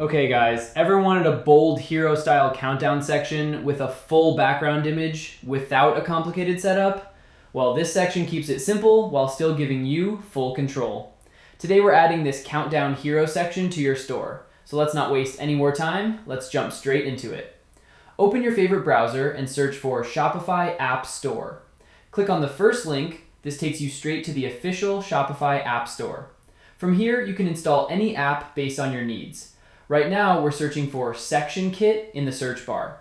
Okay guys, ever wanted a bold hero style countdown section with a full background image without a complicated setup? Well, this section keeps it simple while still giving you full control. Today we're adding this countdown hero section to your store. So let's not waste any more time, let's jump straight into it. Open your favorite browser and search for Shopify App Store. Click on the first link. This takes you straight to the official Shopify App Store. From here, you can install any app based on your needs. Right now, we're searching for Section Kit in the search bar.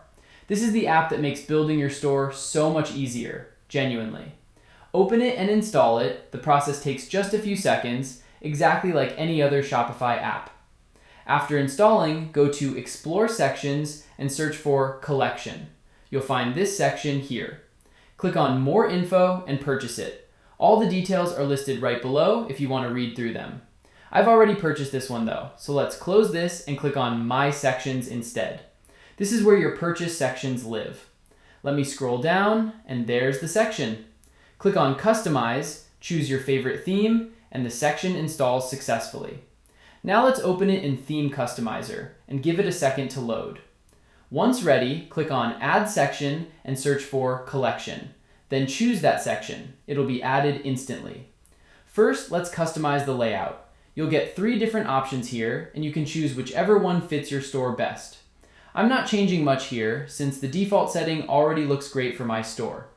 This is the app that makes building your store so much easier, genuinely. Open it and install it. The process takes just a few seconds, exactly like any other Shopify app. After installing, go to Explore Sections and search for Collection. You'll find this section here. Click on More Info and purchase it. All the details are listed right below if you want to read through them. I've already purchased this one though, so let's close this and click on My Sections instead. This is where your purchase sections live. Let me scroll down, and there's the section. Click on Customize, choose your favorite theme, and the section installs successfully. Now let's open it in Theme Customizer and give it a second to load. Once ready, click on Add Section and search for Collection. Then choose that section. It'll be added instantly. First, let's customize the layout. You'll get 3 different options here, and you can choose whichever one fits your store best. I'm not changing much here, since the default setting already looks great for my store.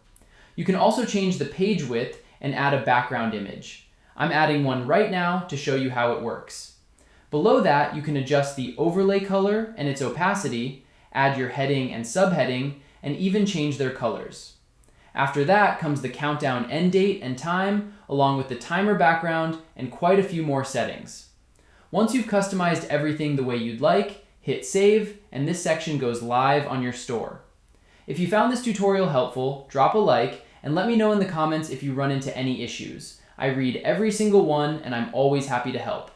You can also change the page width and add a background image. I'm adding one right now to show you how it works. Below that, you can adjust the overlay color and its opacity, add your heading and subheading, and even change their colors. After that comes the countdown end date and time, along with the timer background and quite a few more settings. Once you've customized everything the way you'd like, hit save, and this section goes live on your store. If you found this tutorial helpful, drop a like and let me know in the comments if you run into any issues. I read every single one and I'm always happy to help.